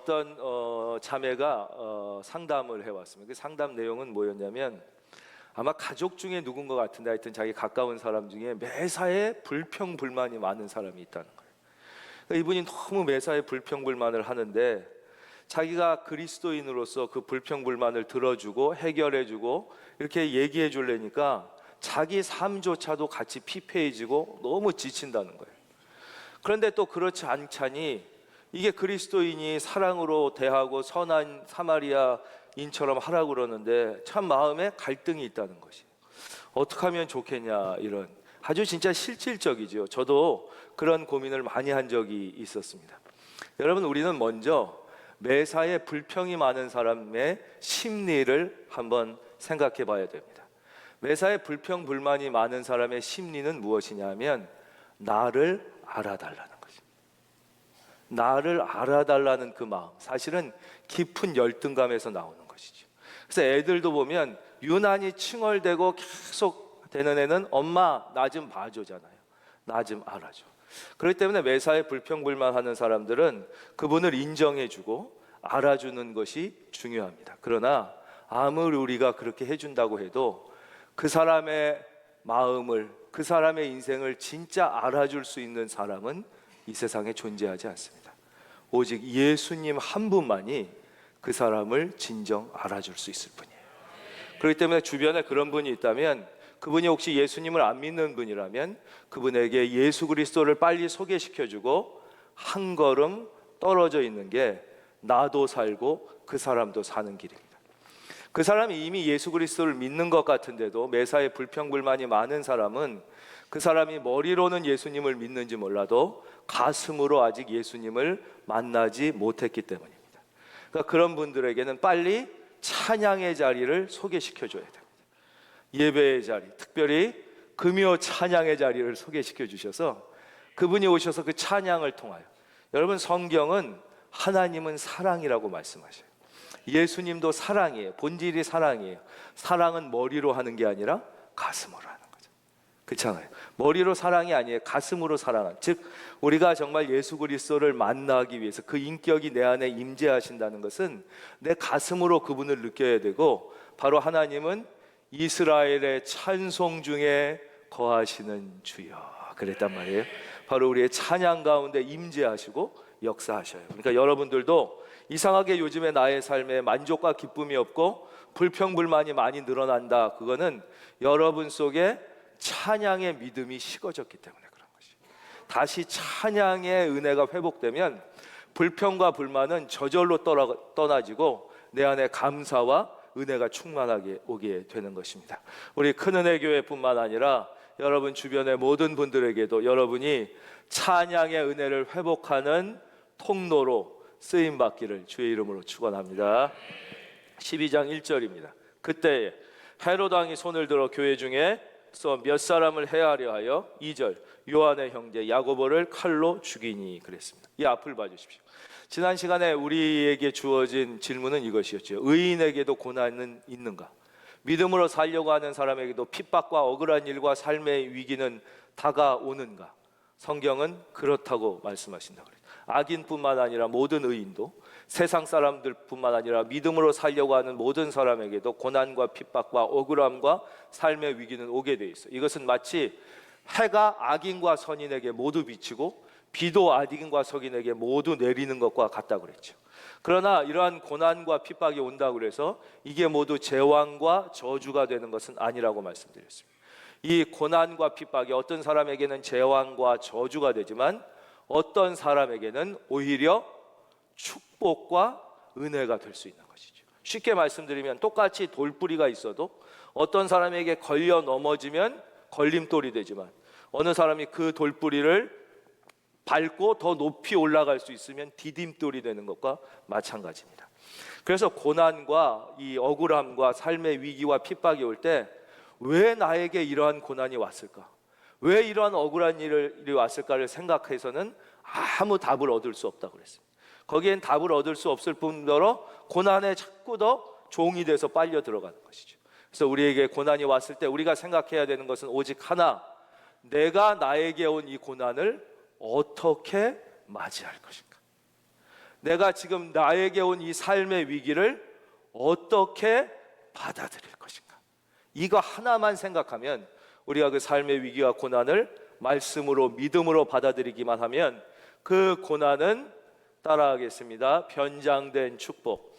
어떤 자매가 상담을 해왔습니다. 그 상담 내용은 뭐였냐면 아마 가족 중에 누군 것 같은데 하여튼 자기 가까운 사람 중에 매사에 불평불만이 많은 사람이 있다는 거예요. 그러니까 이분이 너무 매사에 불평불만을 하는데 자기가 그리스도인으로서 그 불평불만을 들어주고 해결해주고 이렇게 얘기해 주려니까 자기 삶조차도 같이 피폐해지고 너무 지친다는 거예요. 그런데 또 그렇지 않자니 이게 그리스도인이 사랑으로 대하고 선한 사마리아인처럼 하라고 그러는데 참 마음에 갈등이 있다는 것이 어떻게 하면 좋겠냐, 이런 아주 진짜 실질적이죠. 저도 그런 고민을 많이 한 적이 있었습니다. 여러분, 우리는 먼저 매사에 불평이 많은 사람의 심리를 한번 생각해 봐야 됩니다. 매사에 불평 불만이 많은 사람의 심리는 무엇이냐 하면 나를 알아달라는 거죠. 나를 알아달라는 그 마음, 사실은 깊은 열등감에서 나오는 것이죠. 그래서 애들도 보면 유난히 칭얼대고 계속 되는 애는 엄마 나 좀 봐줘잖아요. 나 좀 알아줘. 그렇기 때문에 매사에 불평불만하는 사람들은 그분을 인정해주고 알아주는 것이 중요합니다. 그러나 아무리 우리가 그렇게 해준다고 해도 그 사람의 마음을, 그 사람의 인생을 진짜 알아줄 수 있는 사람은 이 세상에 존재하지 않습니다. 오직 예수님 한 분만이 그 사람을 진정 알아줄 수 있을 뿐이에요. 그렇기 때문에 주변에 그런 분이 있다면, 그분이 혹시 예수님을 안 믿는 분이라면 그분에게 예수 그리스도를 빨리 소개시켜주고 한 걸음 떨어져 있는 게 나도 살고 그 사람도 사는 길입니다. 그 사람이 이미 예수 그리스도를 믿는 것 같은데도 매사에 불평불만이 많은 사람은 그 사람이 머리로는 예수님을 믿는지 몰라도 가슴으로 아직 예수님을 만나지 못했기 때문입니다. 그러니까 그런 분들에게는 빨리 찬양의 자리를 소개시켜줘야 됩니다. 예배의 자리, 특별히 금요 찬양의 자리를 소개시켜 주셔서 그분이 오셔서 그 찬양을 통하여, 여러분 성경은 하나님은 사랑이라고 말씀하셔요. 예수님도 사랑이에요. 본질이 사랑이에요. 사랑은 머리로 하는 게 아니라 가슴으로 하는 거죠. 그렇잖아요. 머리로 사랑이 아니에요. 가슴으로 사랑하는, 즉 우리가 정말 예수 그리스도를 만나기 위해서 그 인격이 내 안에 임재하신다는 것은 내 가슴으로 그분을 느껴야 되고, 바로 하나님은 이스라엘의 찬송 중에 거하시는 주여 그랬단 말이에요. 바로 우리의 찬양 가운데 임재하시고 역사하셔요. 그러니까 여러분들도 이상하게 요즘에 나의 삶에 만족과 기쁨이 없고 불평불만이 많이 늘어난다, 그거는 여러분 속에 찬양의 믿음이 식어졌기 때문에 그런 것이. 다시 찬양의 은혜가 회복되면 불평과 불만은 저절로 떠나지고 내 안에 감사와 은혜가 충만하게 오게 되는 것입니다. 우리 큰은혜교회뿐만 아니라 여러분 주변의 모든 분들에게도 여러분이 찬양의 은혜를 회복하는 통로로 쓰임받기를 주의 이름으로 축원합니다. 12장 1절입니다. 그때 헤롯 왕이 손을 들어 교회 중에서 몇 사람을 해하려 하여 2절 요한의 형제 야고보를 칼로 죽이니 그랬습니다. 이 앞을 봐주십시오. 지난 시간에 우리에게 주어진 질문은 이것이었죠. 의인에게도 고난은 있는가? 믿음으로 살려고 하는 사람에게도 핍박과 억울한 일과 삶의 위기는 다가오는가? 성경은 그렇다고 말씀하신다 그래요. 악인뿐만 아니라 모든 의인도, 세상 사람들뿐만 아니라 믿음으로 살려고 하는 모든 사람에게도 고난과 핍박과 억울함과 삶의 위기는 오게 돼 있어요. 이것은 마치 해가 악인과 선인에게 모두 비치고 비도 악인과 선인에게 모두 내리는 것과 같다고 그랬죠. 그러나 이러한 고난과 핍박이 온다고 해서 이게 모두 재앙과 저주가 되는 것은 아니라고 말씀드렸습니다. 이 고난과 핍박이 어떤 사람에게는 재앙과 저주가 되지만 어떤 사람에게는 오히려 축복과 은혜가 될 수 있는 것이죠. 쉽게 말씀드리면 똑같이 돌뿌리가 있어도 어떤 사람에게 걸려 넘어지면 걸림돌이 되지만 어느 사람이 그 돌뿌리를 밟고 더 높이 올라갈 수 있으면 디딤돌이 되는 것과 마찬가지입니다. 그래서 고난과 이 억울함과 삶의 위기와 핍박이 올 때 왜 나에게 이러한 고난이 왔을까? 왜 이러한 억울한 일이 왔을까를 생각해서는 아무 답을 얻을 수 없다고 그랬습니다. 거기엔 답을 얻을 수 없을 뿐더러 고난에 자꾸 더 종이 돼서 빨려 들어가는 것이죠. 그래서 우리에게 고난이 왔을 때 우리가 생각해야 되는 것은 오직 하나, 내가 나에게 온 이 고난을 어떻게 맞이할 것인가? 내가 지금 나에게 온 이 삶의 위기를 어떻게 받아들일 것인가. 이거 하나만 생각하면 우리가 그 삶의 위기와 고난을 말씀으로 믿음으로 받아들이기만 하면 그 고난은 따라하겠습니다. 변장된 축복.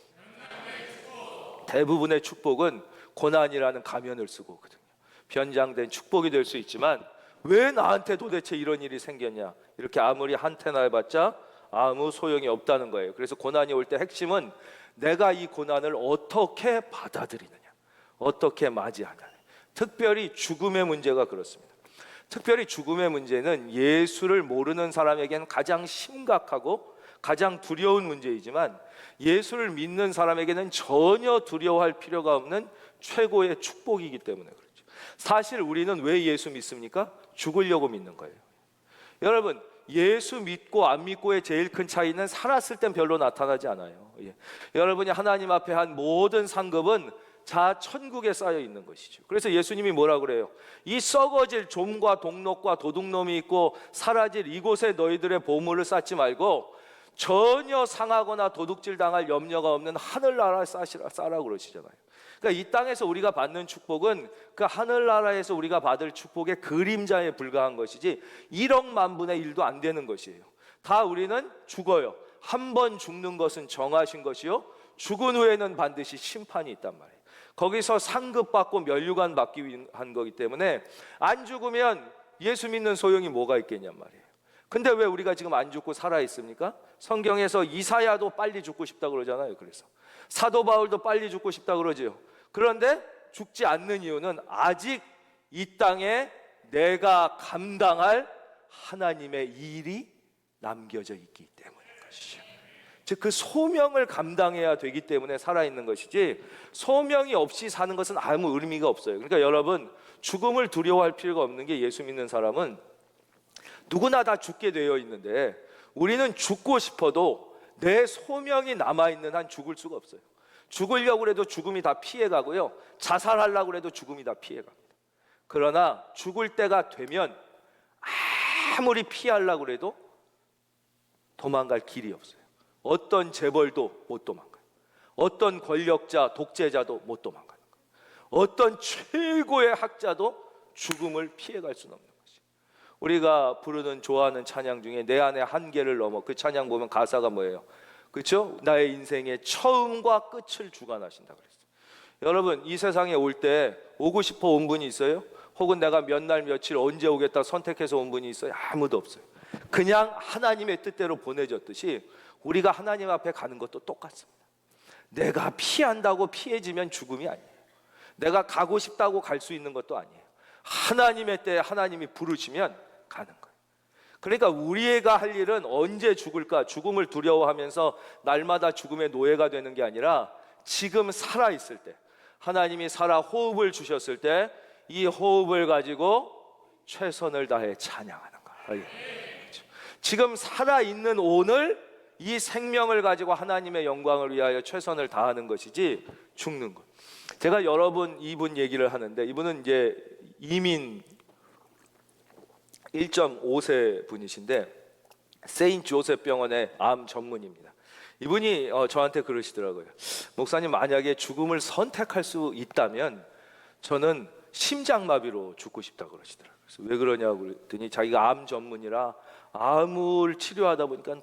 대부분의 축복은 고난이라는 가면을 쓰고 오거든요. 변장된 축복이 될 수 있지만 왜 나한테 도대체 이런 일이 생겼냐, 이렇게 아무리 한테나 해봤자 아무 소용이 없다는 거예요. 그래서 고난이 올 때 핵심은 내가 이 고난을 어떻게 받아들이느냐, 어떻게 맞이하느냐. 특별히 죽음의 문제가 그렇습니다. 특별히 죽음의 문제는 예수를 모르는 사람에게는 가장 심각하고 가장 두려운 문제이지만 예수를 믿는 사람에게는 전혀 두려워할 필요가 없는 최고의 축복이기 때문에 그렇죠. 사실 우리는 왜 예수 믿습니까? 죽으려고 믿는 거예요. 여러분, 예수 믿고 안 믿고의 제일 큰 차이는 살았을 땐 별로 나타나지 않아요. 여러분이 하나님 앞에 한 모든 상급은 자 천국에 쌓여 있는 것이죠. 그래서 예수님이 뭐라 그래요? 이 썩어질 좀과 동록과 도둑놈이 있고 사라질 이곳에 너희들의 보물을 쌓지 말고 전혀 상하거나 도둑질 당할 염려가 없는 하늘나라에 쌓으라고 그러시잖아요. 그러니까 이 땅에서 우리가 받는 축복은 그 하늘나라에서 우리가 받을 축복의 그림자에 불과한 것이지 1억 만분의 1도 안 되는 것이에요. 다 우리는 죽어요. 한 번 죽는 것은 정하신 것이요, 죽은 후에는 반드시 심판이 있단 말이에요. 거기서 상급받고 면류관 받기 위한 거기 때문에 안 죽으면 예수 믿는 소용이 뭐가 있겠냔 말이에요. 근데 왜 우리가 지금 안 죽고 살아있습니까? 성경에서 이사야도 빨리 죽고 싶다 그러잖아요. 그래서 사도 바울도 빨리 죽고 싶다 그러지요. 그런데 죽지 않는 이유는 아직 이 땅에 내가 감당할 하나님의 일이 남겨져 있기 때문인 것이죠. 즉 그 소명을 감당해야 되기 때문에 살아있는 것이지 소명이 없이 사는 것은 아무 의미가 없어요. 그러니까 여러분, 죽음을 두려워할 필요가 없는 게 예수 믿는 사람은 누구나 다 죽게 되어 있는데 우리는 죽고 싶어도 내 소명이 남아있는 한 죽을 수가 없어요. 죽으려고 해도 죽음이 다 피해가고요, 자살하려고 해도 죽음이 다 피해갑니다. 그러나 죽을 때가 되면 아무리 피하려고 해도 도망갈 길이 없어요. 어떤 재벌도 못 도망가요. 어떤 권력자, 독재자도 못 도망가요. 어떤 최고의 학자도 죽음을 피해갈 수는 없는 것이에요. 우리가 부르는 좋아하는 찬양 중에 내 안의 한계를 넘어, 그 찬양 보면 가사가 뭐예요? 그렇죠? 나의 인생의 처음과 끝을 주관하신다 그랬어요. 여러분, 이 세상에 올 때 오고 싶어 온 분이 있어요? 혹은 내가 몇 날 며칠 언제 오겠다 선택해서 온 분이 있어요? 아무도 없어요. 그냥 하나님의 뜻대로 보내졌듯이 우리가 하나님 앞에 가는 것도 똑같습니다. 내가 피한다고 피해지면 죽음이 아니에요. 내가 가고 싶다고 갈 수 있는 것도 아니에요. 하나님의 때에 하나님이 부르시면 가는 거예요. 그러니까 우리가 할 일은 언제 죽을까, 죽음을 두려워하면서 날마다 죽음의 노예가 되는 게 아니라 지금 살아있을 때, 하나님이 살아 호흡을 주셨을 때 이 호흡을 가지고 최선을 다해 찬양하는 거예요. 지금 살아있는 오늘 이 생명을 가지고 하나님의 영광을 위하여 최선을 다하는 것이지 죽는 것. 제가 이분 얘기를 하는데, 이분은 이제 이민 1.5세 분이신데 세인트 조셉 병원의 암 전문입니다. 이분이 저한테 그러시더라고요. 목사님, 만약에 죽음을 선택할 수 있다면 저는 심장마비로 죽고 싶다 그러시더라고요. 그래서 왜 그러냐고 그랬더니 자기가 암 전문이라 암을 치료하다 보니까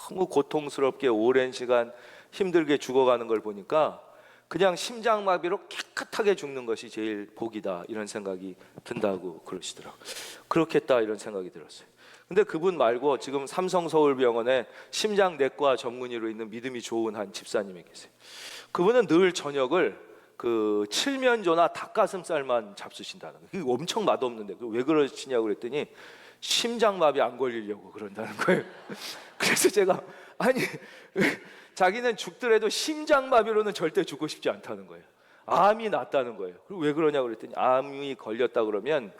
너무 고통스럽게 오랜 시간 힘들게 죽어가는 걸 보니까 그냥 심장마비로 깨끗하게 죽는 것이 제일 복이다, 이런 생각이 든다고 그러시더라고요. 그렇겠다, 이런 생각이 들었어요. 근데 그분 말고 지금 삼성서울병원에 심장내과 전문의로 있는 믿음이 좋은 한 집사님이 계세요. 그분은 늘 저녁을 그 칠면조나 닭가슴살만 잡수신다는 거예요. 그게 엄청 맛없는데 왜 그러시냐고 그랬더니 심장마비 안 걸리려고 그런다는 거예요. 그래서 제가 아니 자기는 죽더라도 심장마비로는 절대 죽고 싶지 않다는 거예요. 암이 낫다는 거예요. 그리고 왜 그러냐고 그랬더니 암이 걸렸다 그러면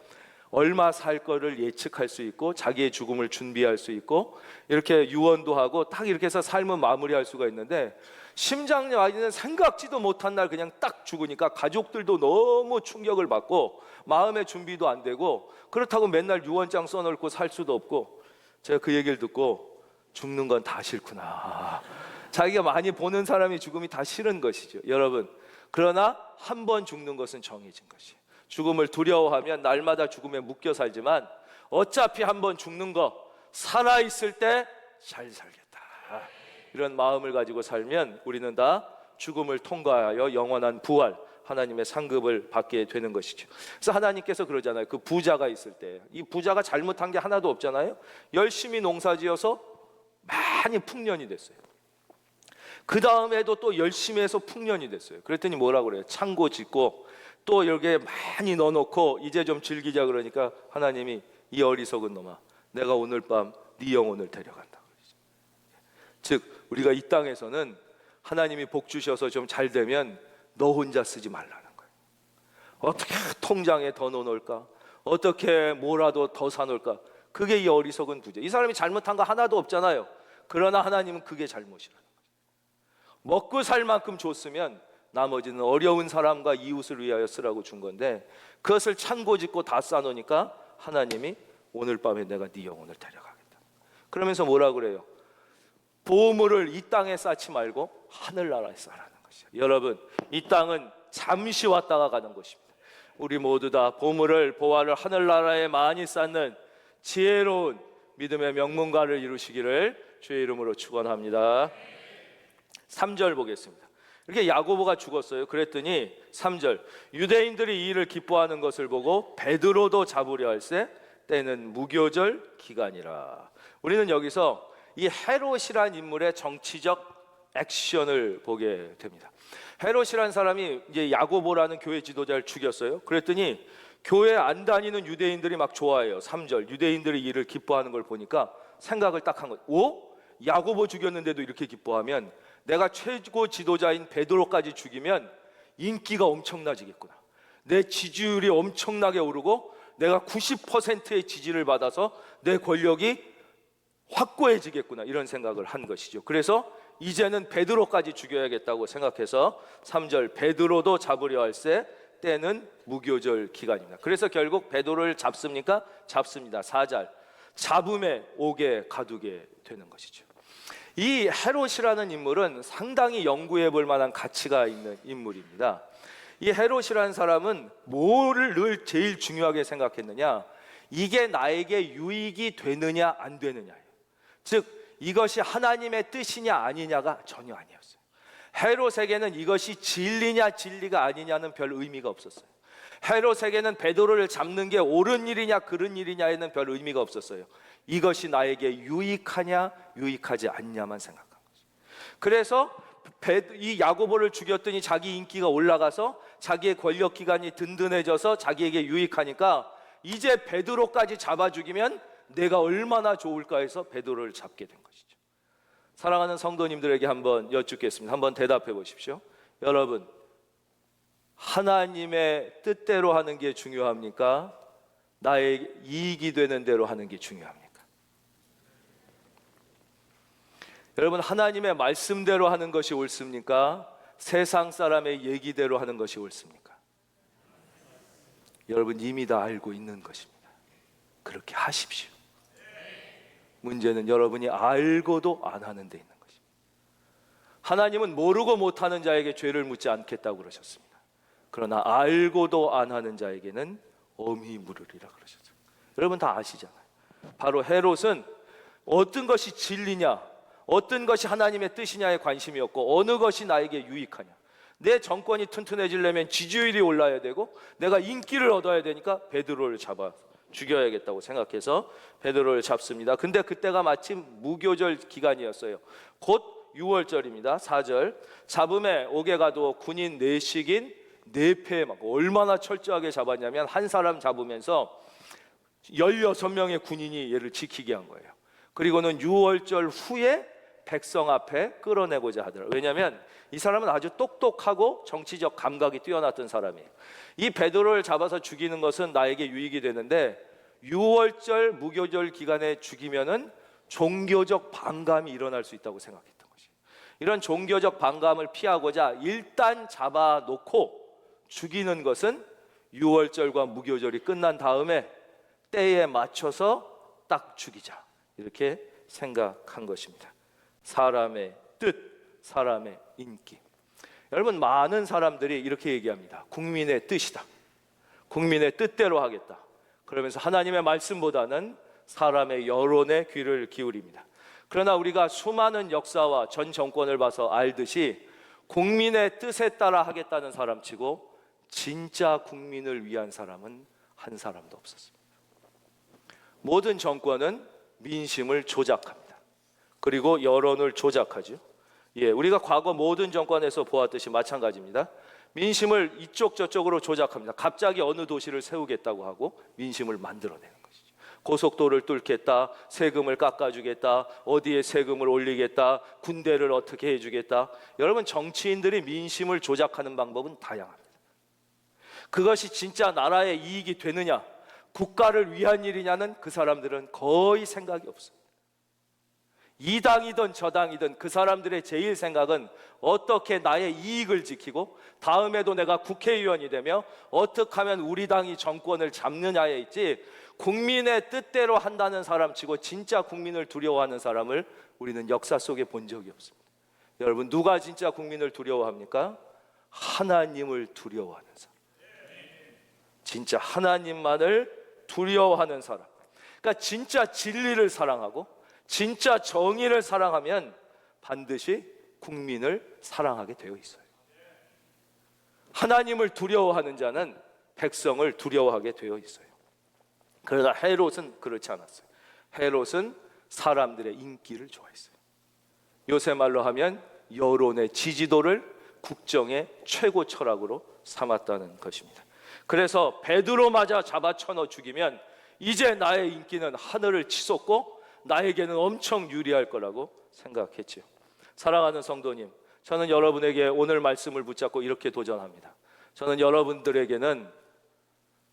얼마 살 거를 예측할 수 있고 자기의 죽음을 준비할 수 있고 이렇게 유언도 하고 딱 이렇게 해서 삶을 마무리할 수가 있는데, 심장마비는 생각지도 못한 날 그냥 딱 죽으니까 가족들도 너무 충격을 받고 마음의 준비도 안 되고, 그렇다고 맨날 유언장 써놓고 살 수도 없고, 제가 그 얘기를 듣고 죽는 건 다 싫구나. 자기가 많이 보는 사람이 죽음이 다 싫은 것이죠, 여러분. 그러나 한 번 죽는 것은 정해진 것이에요. 죽음을 두려워하면 날마다 죽음에 묶여 살지만 어차피 한 번 죽는 거, 살아있을 때 잘 살겠다, 이런 마음을 가지고 살면 우리는 다 죽음을 통과하여 영원한 부활, 하나님의 상급을 받게 되는 것이죠. 그래서 하나님께서 그러잖아요. 그 부자가 있을 때, 이 부자가 잘못한 게 하나도 없잖아요. 열심히 농사지어서 많이 풍년이 됐어요. 그 다음에도 또 열심히 해서 풍년이 됐어요. 그랬더니 뭐라고 그래요? 창고 짓고 또 여기에 많이 넣어놓고 이제 좀 즐기자 그러니까 하나님이, 이 어리석은 놈아, 내가 오늘 밤 네 영혼을 데려간다. 즉 우리가 이 땅에서는 하나님이 복 주셔서 좀 잘 되면 너 혼자 쓰지 말라는 거예요. 어떻게 통장에 더 넣어놓을까? 어떻게 뭐라도 더 사놓을까? 그게 이 어리석은 부자. 이 사람이 잘못한 거 하나도 없잖아요. 그러나 하나님은 그게 잘못이라는 거예요. 먹고 살 만큼 줬으면 나머지는 어려운 사람과 이웃을 위하여 쓰라고 준 건데, 그것을 창고 짓고 다 쌓아놓으니까 하나님이 오늘 밤에 내가 네 영혼을 데려가겠다. 그러면서 뭐라 그래요? 보물을 이 땅에 쌓지 말고 하늘나라에 쌓으라는 것이죠. 여러분, 이 땅은 잠시 왔다가 가는 곳입니다. 우리 모두 다 보물을, 보화를 하늘나라에 많이 쌓는 지혜로운 믿음의 명문가를 이루시기를 주의 이름으로 축원합니다. 3절 보겠습니다. 이렇게 야고보가 죽었어요. 그랬더니 3절, 유대인들이 이 일을 기뻐하는 것을 보고 베드로도 잡으려 할세 때는 무교절 기간이라. 우리는 여기서 이 헤롯이란 인물의 정치적 액션을 보게 됩니다. 헤롯이란 사람이 이제 야고보라는 교회 지도자를 죽였어요. 그랬더니 교회 안 다니는 유대인들이 막 좋아해요. 3절, 유대인들이 이를 기뻐하는 걸 보니까 생각을 딱 한 거예요. 오? 야고보 죽였는데도 이렇게 기뻐하면 내가 최고 지도자인 베드로까지 죽이면 인기가 엄청나지겠구나. 내 지지율이 엄청나게 오르고 내가 90%의 지지를 받아서 내 권력이 확고해지겠구나, 이런 생각을 한 것이죠. 그래서 이제는 베드로까지 죽여야겠다고 생각해서 3절, 베드로도 잡으려 할세 때는 무교절 기간입니다. 그래서 결국 베드로를 잡습니까? 잡습니다. 4절, 잡음에 옥에 가두게 되는 것이죠. 이 헤롯이라는 인물은 상당히 연구해 볼 만한 가치가 있는 인물입니다. 이 헤롯이라는 사람은 뭐를 늘 제일 중요하게 생각했느냐? 이게 나에게 유익이 되느냐 안 되느냐예요. 즉 이것이 하나님의 뜻이냐 아니냐가 전혀 아니었어요. 헤롯에게는 이것이 진리냐 진리가 아니냐는 별 의미가 없었어요. 헤롯에게는 베드로를 잡는 게 옳은 일이냐 그른 일이냐에는 별 의미가 없었어요. 이것이 나에게 유익하냐 유익하지 않냐만 생각한 거죠. 그래서 이 야고보를 죽였더니 자기 인기가 올라가서 자기의 권력 기관이 든든해져서 자기에게 유익하니까 이제 베드로까지 잡아 죽이면 내가 얼마나 좋을까 해서 베드로를 잡게 된 것이죠. 사랑하는 성도님들에게 한번 여쭙겠습니다. 한번 대답해 보십시오. 여러분, 하나님의 뜻대로 하는 게 중요합니까? 나의 이익이 되는 대로 하는 게 중요합니까? 여러분, 하나님의 말씀대로 하는 것이 옳습니까? 세상 사람의 얘기대로 하는 것이 옳습니까? 여러분 이미 다 알고 있는 것입니다. 그렇게 하십시오. 문제는 여러분이 알고도 안 하는 데 있는 것입니다. 하나님은 모르고 못하는 자에게 죄를 묻지 않겠다고 그러셨습니다. 그러나 알고도 안 하는 자에게는 엄히 물으리라 그러셨죠. 여러분 다 아시잖아요. 바로 헤롯은 어떤 것이 진리냐, 어떤 것이 하나님의 뜻이냐에 관심이었고 어느 것이 나에게 유익하냐. 내 정권이 튼튼해지려면 지지율이 올라야 되고 내가 인기를 얻어야 되니까 베드로를 잡아 죽여야겠다고 생각해서 베드로를 잡습니다. 근데 그때가 마침 무교절 기간이었어요. 곧 6월절입니다. 4절, 잡음에 옥에 가두어 군인 내식인 네패, 막 얼마나 철저하게 잡았냐면 한 사람 잡으면서 16명의 군인이 얘를 지키게 한 거예요. 그리고는 6월절 후에 백성 앞에 끌어내고자 하더라고요. 왜냐하면 이 사람은 아주 똑똑하고 정치적 감각이 뛰어났던 사람이에요. 이 베드로를 잡아서 죽이는 것은 나에게 유익이 되는데 6월절 무교절 기간에 죽이면은 종교적 반감이 일어날 수 있다고 생각했던 것이에요. 이런 종교적 반감을 피하고자 일단 잡아놓고 죽이는 것은 6월절과 무교절이 끝난 다음에 때에 맞춰서 딱 죽이자, 이렇게 생각한 것입니다. 사람의 뜻, 사람의 인기. 여러분, 많은 사람들이 이렇게 얘기합니다. 국민의 뜻이다. 국민의 뜻대로 하겠다. 그러면서 하나님의 말씀보다는 사람의 여론에 귀를 기울입니다. 그러나 우리가 수많은 역사와 전 정권을 봐서 알듯이 국민의 뜻에 따라 하겠다는 사람치고 진짜 국민을 위한 사람은 한 사람도 없었습니다. 모든 정권은 민심을 조작합니다. 그리고 여론을 조작하죠. 우리가 과거 모든 정권에서 보았듯이 마찬가지입니다. 민심을 이쪽 저쪽으로 조작합니다. 갑자기 어느 도시를 세우겠다고 하고 민심을 만들어내는 것이죠. 고속도로를 뚫겠다, 세금을 깎아주겠다, 어디에 세금을 올리겠다, 군대를 어떻게 해주겠다. 여러분, 정치인들이 민심을 조작하는 방법은 다양합니다. 그것이 진짜 나라의 이익이 되느냐, 국가를 위한 일이냐는 그 사람들은 거의 생각이 없어요. 이 당이든 저 당이든 그 사람들의 제일 생각은 어떻게 나의 이익을 지키고 다음에도 내가 국회의원이 되며 어떻게 하면 우리 당이 정권을 잡느냐에 있지, 국민의 뜻대로 한다는 사람치고 진짜 국민을 두려워하는 사람을 우리는 역사 속에 본 적이 없습니다. 여러분, 누가 진짜 국민을 두려워합니까? 하나님을 두려워하는 사람. 진짜 하나님만을 두려워하는 사람. 그러니까 진짜 진리를 사랑하고 진짜 정의를 사랑하면 반드시 국민을 사랑하게 되어 있어요. 하나님을 두려워하는 자는 백성을 두려워하게 되어 있어요. 그러나 헤롯은 그렇지 않았어요. 헤롯은 사람들의 인기를 좋아했어요. 요새 말로 하면 여론의 지지도를 국정의 최고 철학으로 삼았다는 것입니다. 그래서 베드로마저 잡아쳐넣어 죽이면 이제 나의 인기는 하늘을 치솟고 나에게는 엄청 유리할 거라고 생각했지요. 사랑하는 성도님, 저는 여러분에게 오늘 말씀을 붙잡고 이렇게 도전합니다. 저는 여러분들에게는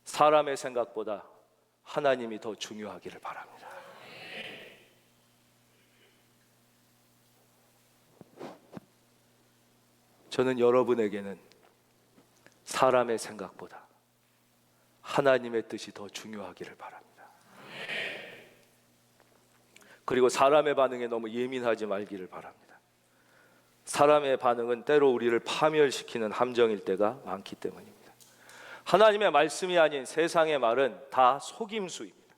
사람의 생각보다 하나님이 더 중요하기를 바랍니다. 저는 여러분에게는 사람의 생각보다 하나님의 뜻이 더 중요하기를 바랍니다. 그리고 사람의 반응에 너무 예민하지 말기를 바랍니다. 사람의 반응은 때로 우리를 파멸시키는 함정일 때가 많기 때문입니다. 하나님의 말씀이 아닌 세상의 말은 다 속임수입니다.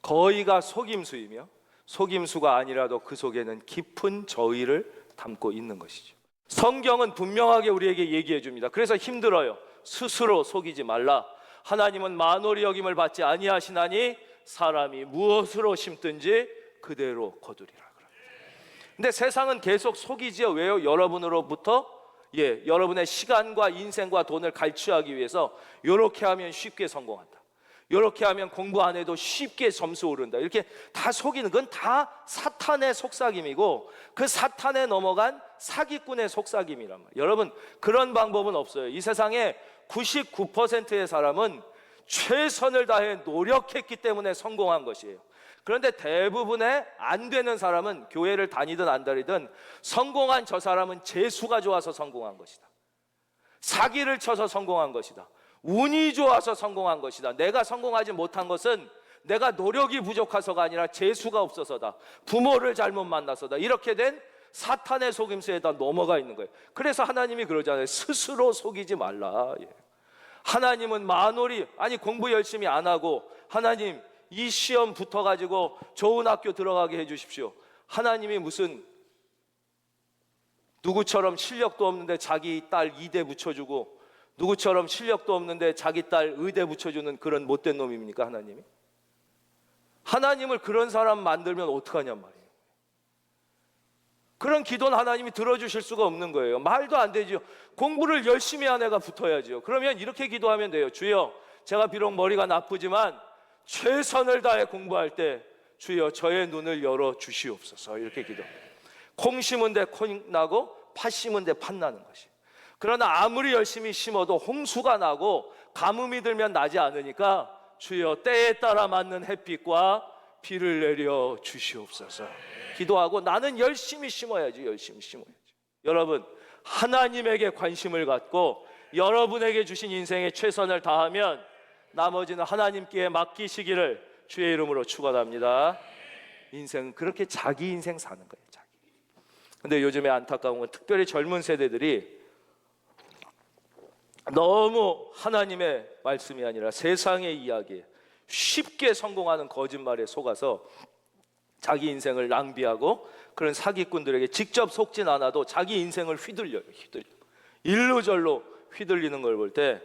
거의가 속임수이며 속임수가 아니라도 그 속에는 깊은 저의를 담고 있는 것이죠. 성경은 분명하게 우리에게 얘기해 줍니다. 그래서 힘들어요. 스스로 속이지 말라. 하나님은 만홀히 여김을 받지 아니하시나니 사람이 무엇으로 심든지 그대로 거두리라. 근데 세상은 계속 속이지요. 왜요? 여러분으로부터 여러분의 시간과 인생과 돈을 갈취하기 위해서 이렇게 하면 쉽게 성공한다, 이렇게 하면 공부 안 해도 쉽게 점수 오른다, 이렇게 다 속이는 건 다 사탄의 속삭임이고 그 사탄에 넘어간 사기꾼의 속삭임이란 말이에요. 여러분, 그런 방법은 없어요. 이 세상에 99%의 사람은 최선을 다해 노력했기 때문에 성공한 것이에요. 그런데 대부분의 안 되는 사람은 교회를 다니든 안 다니든 성공한 저 사람은 재수가 좋아서 성공한 것이다, 사기를 쳐서 성공한 것이다, 운이 좋아서 성공한 것이다. 내가 성공하지 못한 것은 내가 노력이 부족해서가 아니라 재수가 없어서다, 부모를 잘못 만나서다. 이렇게 된 사탄의 속임수에다 넘어가 있는 거예요. 그래서 하나님이 그러잖아요. 스스로 속이지 말라. 하나님은 만홀히, 아니 공부 열심히 안 하고 하나님 이 시험 붙어가지고 좋은 학교 들어가게 해주십시오. 하나님이 무슨 누구처럼 실력도 없는데 자기 딸 이대 붙여주고 누구처럼 실력도 없는데 자기 딸 의대 붙여주는 그런 못된 놈입니까? 하나님이? 하나님을 그런 사람 만들면 어떡하냔 말이에요. 그런 기도는 하나님이 들어주실 수가 없는 거예요. 말도 안 되죠. 공부를 열심히 한 애가 붙어야죠. 그러면 이렇게 기도하면 돼요. 주여, 제가 비록 머리가 나쁘지만 최선을 다해 공부할 때 주여 저의 눈을 열어 주시옵소서. 이렇게 기도. 콩 심은 데 콩 나고 팥 심은 데 팥 나는 것이. 그러나 아무리 열심히 심어도 홍수가 나고 가뭄이 들면 나지 않으니까 주여 때에 따라 맞는 햇빛과 비를 내려 주시옵소서. 기도하고 나는 열심히 심어야지, 열심히 심어야지. 여러분, 하나님에게 관심을 갖고 여러분에게 주신 인생에 최선을 다하면 나머지는 하나님께 맡기시기를 주의 이름으로 축원합니다. 인생은 그렇게 자기 인생 사는 거예요. 자기. 근데 요즘에 안타까운 건 특별히 젊은 세대들이 너무 하나님의 말씀이 아니라 세상의 이야기에 쉽게 성공하는 거짓말에 속아서 자기 인생을 낭비하고 그런 사기꾼들에게 직접 속진 않아도 자기 인생을 휘둘려요. 일로절로 휘둘리는 걸 볼 때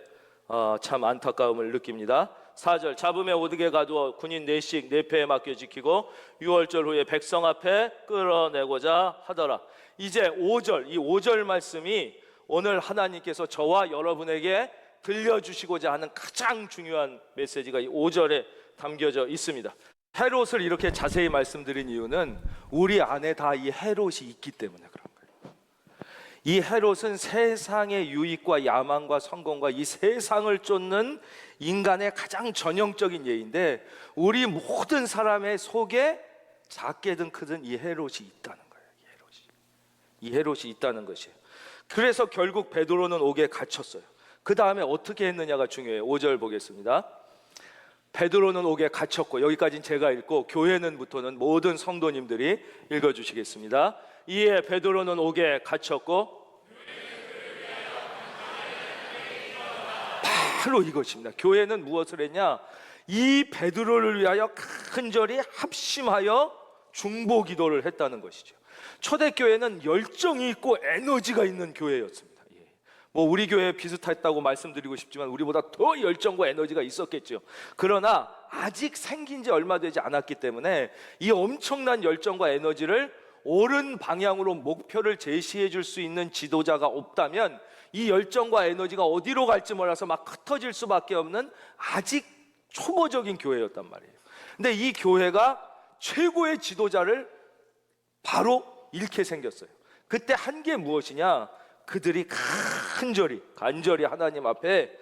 참 안타까움을 느낍니다. 4절 잡음에 오드게 가두어 군인 4씩 4패에 맡겨 지키고 6월절 후에 백성 앞에 끌어내고자 하더라. 이제 5절, 이 5절 말씀이 오늘 하나님께서 저와 여러분에게 들려주시고자 하는 가장 중요한 메시지가 이 5절에 담겨져 있습니다. 헤롯을 이렇게 자세히 말씀드린 이유는 우리 안에 다 이 헤롯이 있기 때문에 그런 거예요. 이 헤롯은 세상의 유익과 야망과 성공과 이 세상을 쫓는 인간의 가장 전형적인 예인데 우리 모든 사람의 속에 작게든 크든 이 헤롯이 있다는 거예요. 이 헤롯이 있다는 것이에요. 그래서 결국 베드로는 옥에 갇혔어요. 그 다음에 어떻게 했느냐가 중요해요. 5절 보겠습니다. 베드로는 옥에 갇혔고, 여기까지는 제가 읽고 교회는부터는 모든 성도님들이 읽어주시겠습니다. 이에 베드로는 옥에 갇혔고, 바로 이것입니다. 교회는 무엇을 했냐? 이 베드로를 위하여 간절히 합심하여 중보 기도를 했다는 것이죠. 초대교회는 열정이 있고 에너지가 있는 교회였습니다. 뭐 우리 교회 비슷했다고 말씀드리고 싶지만 우리보다 더 열정과 에너지가 있었겠죠. 그러나 아직 생긴 지 얼마 되지 않았기 때문에 이 엄청난 열정과 에너지를 옳은 방향으로 목표를 제시해 줄 수 있는 지도자가 없다면 이 열정과 에너지가 어디로 갈지 몰라서 막 흩어질 수밖에 없는 아직 초보적인 교회였단 말이에요. 근데 이 교회가 최고의 지도자를 바로 잃게 생겼어요. 그때 한 게 무엇이냐? 그들이 간절히 하나님 앞에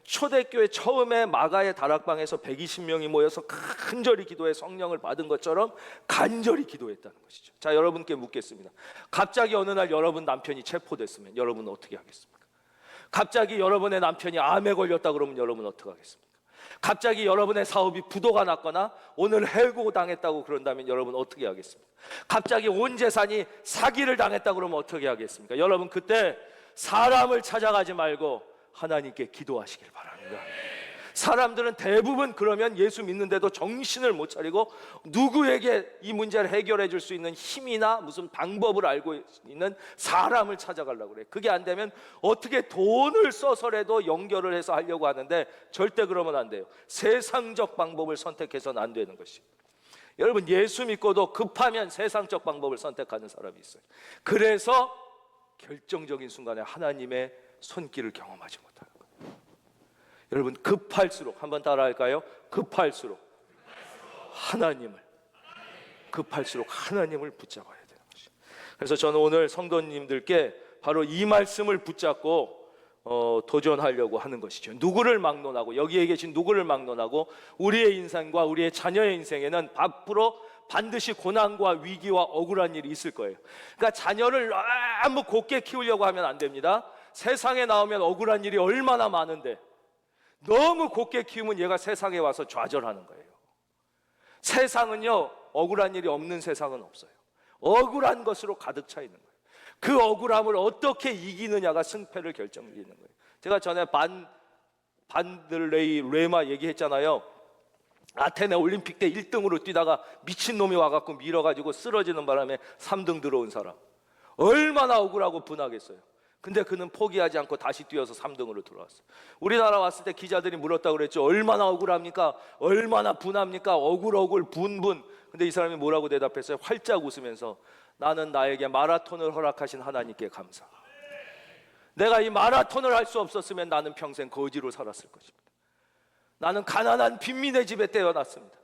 초대교회 처음에 마가의 다락방에서 120명이 모여서 간절히 기도해 성령을 받은 것처럼 간절히 기도했다는 것이죠. 자, 여러분께 묻겠습니다. 갑자기 어느 날 여러분 남편이 체포됐으면 여러분은 어떻게 하겠습니까? 갑자기 여러분의 남편이 암에 걸렸다 그러면 여러분은 어떻게 하겠습니까? 갑자기 여러분의 사업이 부도가 났거나 오늘 해고당했다고 그런다면 여러분 어떻게 하겠습니까? 갑자기 온 재산이 사기를 당했다 그러면 어떻게 하겠습니까? 여러분 그때 사람을 찾아가지 말고 하나님께 기도하시길 바랍니다. 사람들은 대부분 그러면 예수 믿는데도 정신을 못 차리고 누구에게 이 문제를 해결해 줄 수 있는 힘이나 무슨 방법을 알고 있는 사람을 찾아가려고 그래요. 그게 안 되면 어떻게 돈을 써서라도 연결을 해서 하려고 하는데 절대 그러면 안 돼요. 세상적 방법을 선택해서는 안 되는 것이에요. 여러분 예수 믿고도 급하면 세상적 방법을 선택하는 사람이 있어요. 그래서 결정적인 순간에 하나님의 손길을 경험하지 못하는 거예요. 여러분 급할수록 한번 따라할까요? 급할수록 하나님을 붙잡아야 되는 것이에요. 그래서 저는 오늘 성도님들께 바로 이 말씀을 붙잡고 도전하려고 하는 것이죠. 누구를 막론하고 여기에 계신 누구를 막론하고 우리의 인생과 우리의 자녀의 인생에는 앞으로 반드시 고난과 위기와 억울한 일이 있을 거예요. 그러니까 자녀를 너무 곱게 키우려고 하면 안 됩니다. 세상에 나오면 억울한 일이 얼마나 많은데 너무 곱게 키우면 얘가 세상에 와서 좌절하는 거예요. 세상은요 억울한 일이 없는 세상은 없어요. 억울한 것으로 가득 차 있는 거예요. 그 억울함을 어떻게 이기느냐가 승패를 결정짓는 거예요. 제가 전에 반들레이 레마 얘기했잖아요. 아테네 올림픽 때 1등으로 뛰다가 미친놈이 와갖고 밀어가지고 쓰러지는 바람에 3등 들어온 사람 얼마나 억울하고 분하겠어요. 근데 그는 포기하지 않고 다시 뛰어서 3등으로 들어왔어요. 우리나라 왔을 때 기자들이 물었다고 그랬죠. 얼마나 억울합니까? 얼마나 분합니까? 억울 분분. 근데 이 사람이 뭐라고 대답했어요? 활짝 웃으면서 나는 나에게 마라톤을 허락하신 하나님께 감사. 내가 이 마라톤을 할 수 없었으면 나는 평생 거지로 살았을 것입니다. 나는 가난한 빈민의 집에 태어났습니다.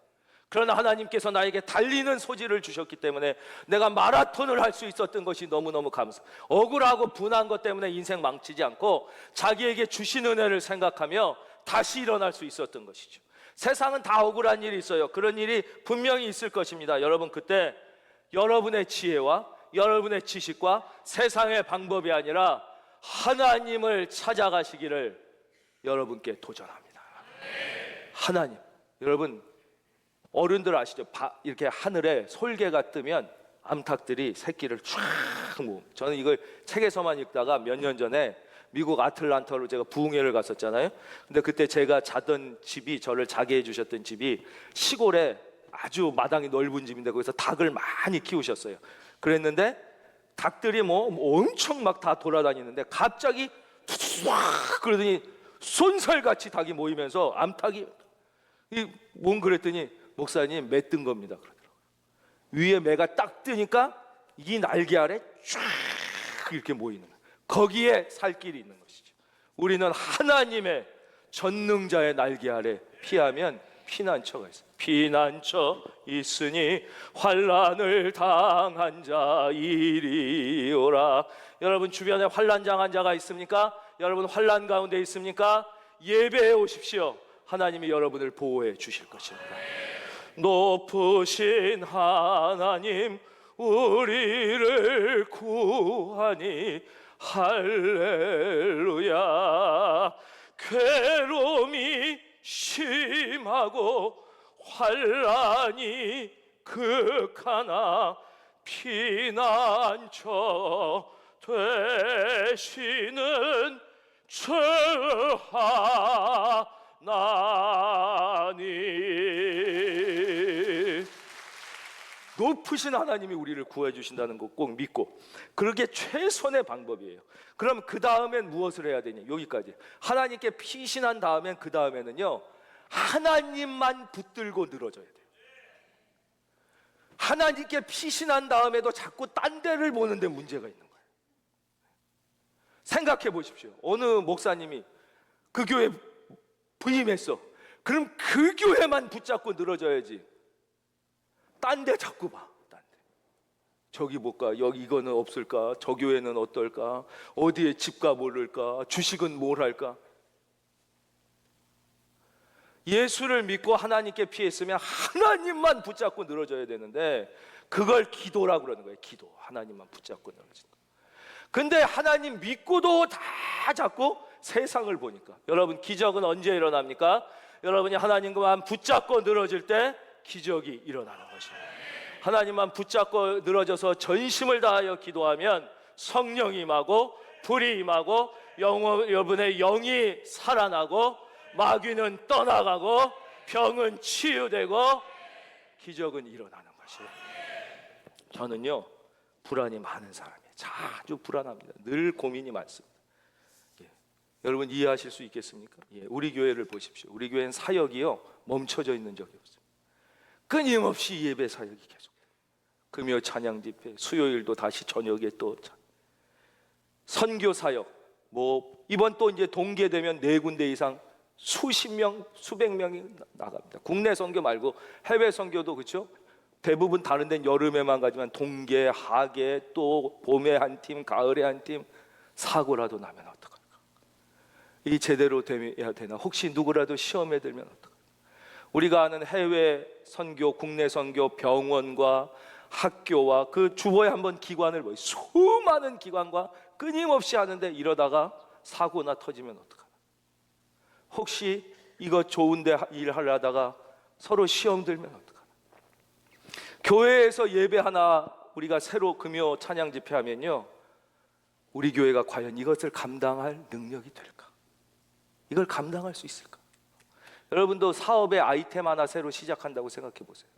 그러나 하나님께서 나에게 달리는 소질을 주셨기 때문에 내가 마라톤을 할 수 있었던 것이 너무너무 감사. 억울하고 분한 것 때문에 인생 망치지 않고 자기에게 주신 은혜를 생각하며 다시 일어날 수 있었던 것이죠. 세상은 다 억울한 일이 있어요. 그런 일이 분명히 있을 것입니다. 여러분 그때 여러분의 지혜와 여러분의 지식과 세상의 방법이 아니라 하나님을 찾아가시기를 여러분께 도전합니다. 하나님, 여러분 어른들 아시죠? 이렇게 하늘에 솔개가 뜨면 암탉들이 새끼를 쫙 모음. 저는 이걸 책에서만 읽다가 몇 년 전에 미국 아틀란타로 제가 부흥회를 갔었잖아요. 근데 그때 제가 자던 집이, 저를 자게 해주셨던 집이 시골에 아주 마당이 넓은 집인데 거기서 닭을 많이 키우셨어요. 그랬는데 닭들이 뭐 엄청 막 다 돌아다니는데 갑자기 확 그러더니 쏜살같이 닭이 모이면서 암탉이 뭔 그랬더니 목사님 매 뜬 겁니다 그러더라고요. 위에 매가 딱 뜨니까 이 날개 아래 쫙 이렇게 모이는 거예요. 거기에 살 길이 있는 것이죠. 우리는 하나님의 전능자의 날개 아래 피하면 피난처가 있어요. 피난처 있으니 환난을 당한 자 이리오라. 여러분 주변에 환난 당한 자가 있습니까? 여러분 환난 가운데 있습니까? 예배해 오십시오. 하나님이 여러분을 보호해 주실 것입니다. 높으신 하나님 우리를 구하니 할렐루야. 괴로움이 심하고 환난이 극하나 피난처 되시는 주 하나님. 높으신 하나님이 우리를 구해 주신다는 거 꼭 믿고, 그렇게 최선의 방법이에요. 그럼 그 다음엔 무엇을 해야 되냐? 여기까지. 하나님께 피신한 다음엔 그 다음에는요, 하나님만 붙들고 늘어져야 돼요. 하나님께 피신한 다음에도 자꾸 딴 데를 보는데 문제가 있는 거예요. 생각해 보십시오. 어느 목사님이 그 교회 부임했어. 그럼 그 교회만 붙잡고 늘어져야지. 딴 데 자꾸 봐. 딴 데. 저기 볼까? 여기 이거는 없을까? 저 교회는 어떨까? 어디에 집가 모를까? 주식은 뭘 할까? 예수를 믿고 하나님께 피했으면 하나님만 붙잡고 늘어져야 되는데 그걸 기도라고 그러는 거예요. 기도. 하나님만 붙잡고 늘어지는 거예요. 근데 하나님 믿고도 다 자꾸 세상을 보니까, 여러분 기적은 언제 일어납니까? 여러분이 하나님과만 붙잡고 늘어질 때 기적이 일어나는 것입니다. 하나님만 붙잡고 늘어져서 전심을 다하여 기도하면 성령이 임하고 불이 임하고 여러분의 영이 살아나고 마귀는 떠나가고 병은 치유되고 기적은 일어나는 것이에요. 저는요 불안이 많은 사람이에요. 자주 불안합니다. 늘 고민이 많습니다. 여러분 이해하실 수 있겠습니까? 우리 교회를 보십시오. 우리 교회는 사역이요 멈춰져 있는 적이 없어요. 끊임없이 예배 사역이 계속돼요. 금요 찬양 집회, 수요일도 다시 저녁에 또 선교 사역. 뭐 이번 또 이제 동계되면 4군데 이상 수십 명, 수백 명이 나갑니다. 국내 선교 말고 해외 선교도 그렇죠. 대부분 다른 데는 여름에만 가지만 동계, 하계, 또 봄에 한 팀, 가을에 한 팀. 사고라도 나면 어떡할까? 이 제대로 돼야 되나? 혹시 누구라도 시험에 들면 어떡할까? 우리가 아는 해외 선교, 국내 선교, 병원과 학교와 그 주보에 한번 기관을 보여 수많은 기관과 끊임없이 하는데 이러다가 사고나 터지면 어떡하나? 혹시 이거 좋은데 일하려다가 서로 시험 들면 어떡하나? 교회에서 예배 하나 우리가 새로 금요 찬양 집회하면요, 우리 교회가 과연 이것을 감당할 능력이 될까? 이걸 감당할 수 있을까? 여러분도 사업의 아이템 하나 새로 시작한다고 생각해 보세요.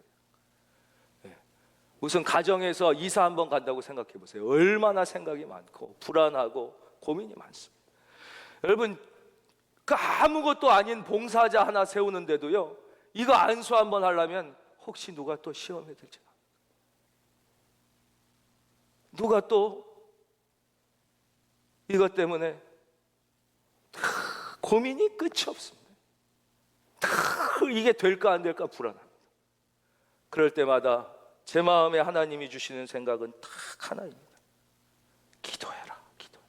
무슨 가정에서 이사 한번 간다고 생각해 보세요. 얼마나 생각이 많고 불안하고 고민이 많습니다. 여러분 그 아무것도 아닌 봉사자 하나 세우는데도요, 이거 안수 한번 하려면 혹시 누가 또 시험에 들지? 누가 또 이것 때문에 고민이 끝이 없습니다. 이게 될까 안 될까 불안합니다. 그럴 때마다 제 마음에 하나님이 주시는 생각은 딱 하나입니다. 기도해라, 기도.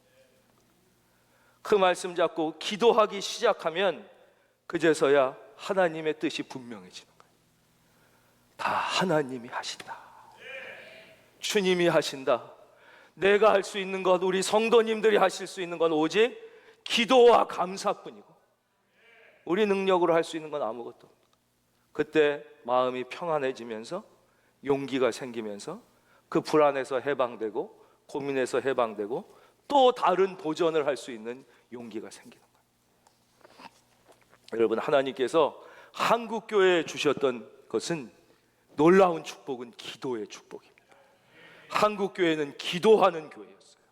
그 말씀 잡고 기도하기 시작하면 그제서야 하나님의 뜻이 분명해지는 거예요. 다 하나님이 하신다. 주님이 하신다. 내가 할 수 있는 것, 우리 성도님들이 하실 수 있는 건 오직 기도와 감사뿐이고 우리 능력으로 할 수 있는 건 아무것도 없습니다. 그때 마음이 평안해지면서 용기가 생기면서 그 불안에서 해방되고 고민에서 해방되고 또 다른 도전을 할 수 있는 용기가 생기는 거예요. 여러분, 하나님께서 한국 교회에 주셨던 것은 놀라운 축복은 기도의 축복입니다. 한국 교회는 기도하는 교회였어요.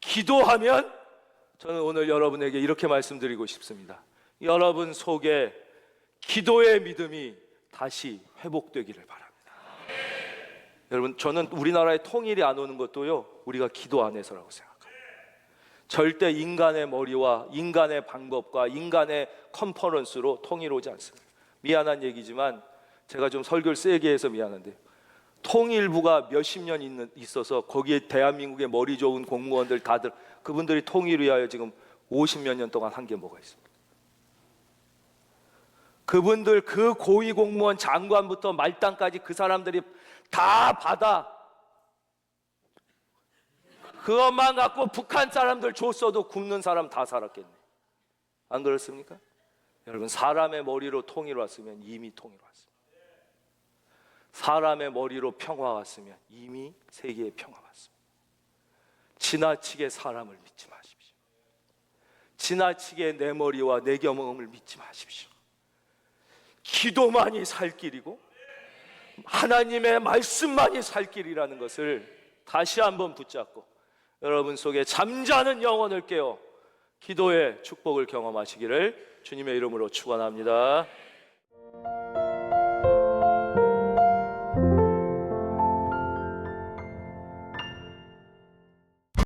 기도하면 저는 오늘 여러분에게 이렇게 말씀드리고 싶습니다. 여러분 속에 기도의 믿음이 다시 회복되기를 바랍니다. 여러분, 저는 우리나라의 통일이 안 오는 것도요, 우리가 기도 안에서라고 생각합니다. 절대 인간의 머리와 인간의 방법과 인간의 컨퍼런스로 통일 오지 않습니다. 미안한 얘기지만 제가 좀 설교를 세게 해서 미안한데, 통일부가 몇십 년 있어서 거기에 대한민국의 머리 좋은 공무원들 다들 그분들이 통일을 위하여 지금 50몇 년 동안 한 게 뭐가 있습니까? 그분들, 그 고위 공무원 장관부터 말단까지 그 사람들이 다 받아 그것만 갖고 북한 사람들 줬어도 굶는 사람 다 살았겠네. 안 그렇습니까? 여러분, 사람의 머리로 통일 왔으면 이미 통일 왔습니다. 사람의 머리로 평화 왔으면 이미 세계의 평화 왔습니다. 지나치게 사람을 믿지 마십시오. 지나치게 내 머리와 내 경험을 믿지 마십시오. 기도만이 살 길이고 하나님의 말씀만이 살 길이라는 것을 다시 한번 붙잡고 여러분 속에 잠자는 영혼을 깨워 기도의 축복을 경험하시기를 주님의 이름으로 축원합니다.